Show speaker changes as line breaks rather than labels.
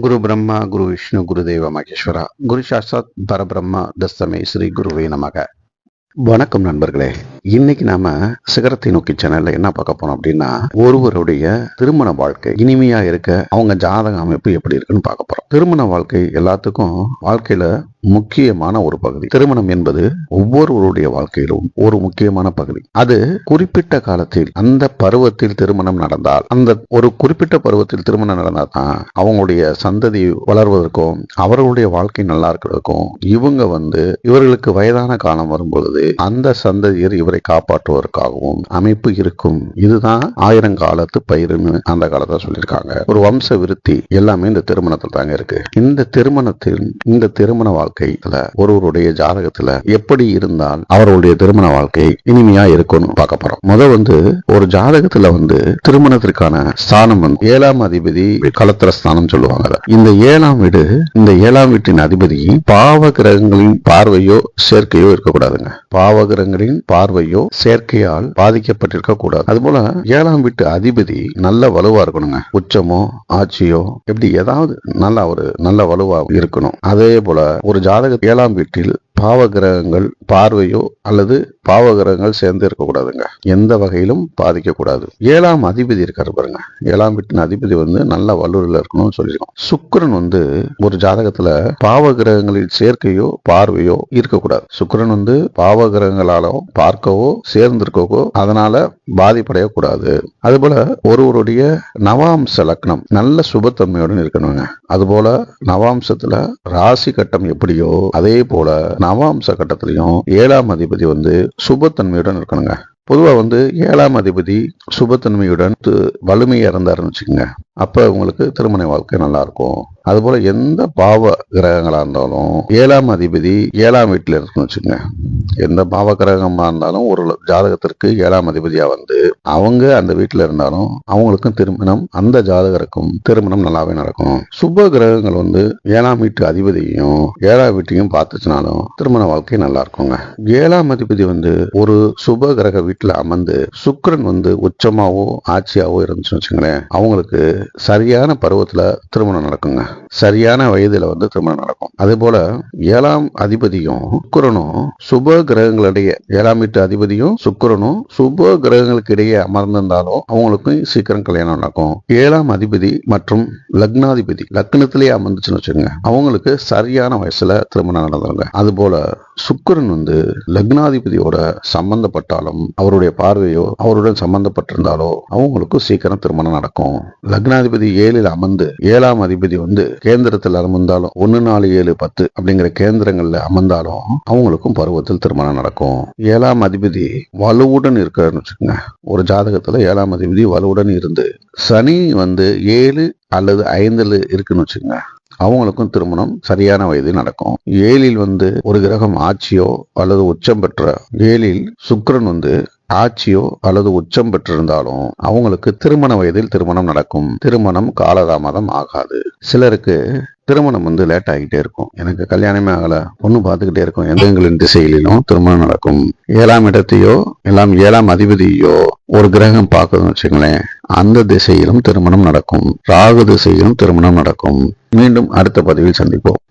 गुरु ब्रह्मा गुरु विष्णु गुरुदेव महेश्वरा गुरु साक्षात परब्रह्मा தஸ்மை ஸ்ரீ குருவே நமக. வணக்கம் நண்பர்களே. இன்னைக்கு நாம சிகரத்தை நோக்கி சேனல்ல என்ன பார்க்க போறோம் அப்படின்னா, ஒருவருடைய திருமண வாழ்க்கை இனிமையா இருக்க அவங்க ஜாதக அமைப்பு எப்படி இருக்குன்னு பார்க்க போறோம். திருமண வாழ்க்கை எல்லாத்துக்கும் வாழ்க்கையில முக்கியமான ஒரு பகுதி. திருமணம் என்பது ஒவ்வொருவருடைய வாழ்க்கையிலும் ஒரு முக்கியமான பகுதி. அது குறிப்பிட்ட காலத்தில் அந்த பருவத்தில் திருமணம் நடந்தால், அந்த ஒரு குறிப்பிட்ட பருவத்தில் திருமணம் நடந்தால் தான் அவங்களுடைய சந்ததி வளர்வதற்கும் அவர்களுடைய வாழ்க்கை நல்லா இருக்கிறதுக்கும் இவர்களுக்கு வயதான காலம் வரும்பொழுது அந்த சந்ததியர் இவரை காப்பாற்றுவதற்காகவும் அமைப்பு இருக்கும். இதுதான் ஆயிரங்காலத்து பயிருன்னு அந்த காலத்துல சொல்லியிருக்காங்க. ஒரு வம்ச விருத்தி எல்லாமே இந்த திருமணத்தில் தாங்க இருக்கு. இந்த திருமண வாழ்க்கையில ஒருவருடைய ஜாதகத்துல எப்படி இருந்தால் அவருடைய திருமண வாழ்க்கை இனிமையா இருக்கும்னு பார்க்க போறோம். ஒரு ஜாதகத்துல திருமணத்திற்கான ஸ்தானம் 7ஆம் அதிபதி கலத்திர ஸ்தானம் சொல்லுவாங்க. இந்த 7ஆம் வீடு, இந்த 7ஆம் வீட்டின் அதிபதி பாவ கிரகங்களின் பார்வையோ சேர்க்கையோ இருக்கக்கூடாதுங்க. பாவகிரகங்களின் பார்வையோ சேர்க்கையால் பாதிக்கப்பட்டிருக்க கூடாது. அதுபோல 7ஆம் வீட்டு அதிபதி நல்ல வலுவா இருக்கணுங்க. உச்சமோ ஆட்சியோ எப்படி ஏதாவது நல்ல வலுவா இருக்கணும். அதே போல ஒரு ஜாதக 7ஆம் வீட்டில் பாவகிரகங்கள் பார்வையோ அல்லது பாவகிரகங்கள் சேர்ந்து இருக்கக்கூடாதுங்க. எந்த வகையிலும் பாதிக்க கூடாது. 7ஆம் அதிபதி இருக்காரு பாருங்க. 7ஆம் வீட்டின் அதிபதி நல்ல வலுவில் இருக்கணும்னு சொல்லியிருக்கோம். சுக்கிரன் ஒரு ஜாதகத்துல பாவகிரகங்களின் சேர்க்கையோ பார்வையோ இருக்கக்கூடாது. சுக்கிரன் பாவகிரகங்களாலோ பார்க்கவோ சேர்ந்திருக்கவோ அதனால பாதிப்படையக்கூடாது. அதுபோல ஒருவருடைய நவாம்ச லக்னம் நல்ல சுபத்தன்மையுடன் இருக்கணுங்க. அதுபோல நவாம்சத்துல ராசி கட்டம் எப்படியோ அதே போல நவாம்ச கட்டத்திலையும் 7ஆம் அதிபதி சுபத்தன்மையுடன் இருக்கணுங்க. பொதுவா 7ஆம் அதிபதி சுபத்தன்மையுடன் வலிமையா இருந்தாருன்னு வச்சுக்கோங்க, அப்ப உங்களுக்கு திருமண வாழ்க்கை நல்லா இருக்கும். அதுபோல எந்த பாவ கிரகங்களா இருந்தாலும் 7ஆம் அதிபதி 7ஆம் வீட்டுல இருக்குன்னு வச்சுக்கோங்க. எந்த பாவ கிரகமா இருந்தாலும் ஒரு ஜாதகத்திற்கு 7ஆம் அதிபதியா அவங்க அந்த வீட்டுல இருந்தாலும் அவங்களுக்கும் திருமணம், அந்த ஜாதகருக்கும் திருமணம் நல்லாவே நடக்கும். சுப கிரகங்கள் 7ஆம் வீட்டு அதிபதியையும் 7ஆம் வீட்டையும் பார்த்துச்சுனாலும் திருமண வாழ்க்கை நல்லா இருக்குங்க. 7ஆம் அதிபதி ஒரு சுப கிரக வீட்டுல அமர்ந்து சுக்கிரன் உச்சமாவோ ஆட்சியாவோ இருந்துச்சுன்னு வச்சுங்களேன், அவங்களுக்கு சரியான பருவத்துல திருமணம் நடக்குங்க. சரியான வயதுல திருமணம் நடக்கும். அதே போல 7ஆம் அதிபதியும் சுக்கிரனும் சுப கிரகங்களுடைய 7ஆம் வீட்டு அதிபதியும் சுக்கிரனும் சுப கிரகங்களுக்கு இடையே அமர்ந்திருந்தாலும் அவங்களுக்கும் சீக்கிரம் கல்யாணம் நடக்கும். 7ஆம் அதிபதி மற்றும் லக்னாதிபதி லக்னத்திலேயே அமர்ந்துச்சுன்னு வச்சுக்கோங்க, அவங்களுக்கு சரியான வயசுல திருமணம் நடந்துருங்க. அது போல சுக்கிரன் லக்னாதிபதியோட சம்பந்தப்பட்டாலும் அவருடைய பார்வையோ அவருடன் சம்பந்தப்பட்டிருந்தாலோ அவங்களுக்கும் சீக்கிரம் திருமணம் நடக்கும். லக்னாதிபதி 7ல் அமர்ந்து 7ஆம் அதிபதி கேந்திரத்தில் அமர்ந்தாலும் 1, 4, 7, 10 அப்படிங்கிற கேந்திரங்கள்ல அமர்ந்தாலும் அவங்களுக்கும் பருவத்தில் திருமணம் நடக்கும். 7ஆம் அதிபதி வலுவுடன் இருக்காருன்னு வச்சுக்கோங்க. ஒரு ஜாதகத்துல 7ஆம் அதிபதி வலுவுடன் இருந்து சனி 7 அல்லது 5ல் இருக்குன்னு வச்சுக்கோங்க, அவங்களுக்கும் திருமணம் சரியான வயதில் நடக்கும். 7ல் ஒரு கிரகம் ஆட்சியோ அல்லது உச்சம் பெற்ற 7ல் சுக்கிரன் ஆட்சியோ அல்லது உச்சம் பெற்றிருந்தாலும் அவங்களுக்கு திருமண வயதில் திருமணம் நடக்கும். திருமணம் காலதாமதம் ஆகாது. சிலருக்கு திருமணம் லேட் ஆகிட்டே இருக்கும். எனக்கு கல்யாணமே ஆகல, பொண்ணு பார்த்துக்கிட்டே இருக்கும், எந்தங்களின் திசையிலும் திருமணம் நடக்கும். 7ஆம் இடத்தையோ எல்லாம் 7ஆம் அதிபதியோ ஒரு கிரகம் பார்க்கணும்னு வச்சுங்களேன், அந்த திசையிலும் திருமணம் நடக்கும். ராகு திசையிலும் திருமணம் நடக்கும். மீண்டும் அடுத்த பதிவில் சந்திப்போம்.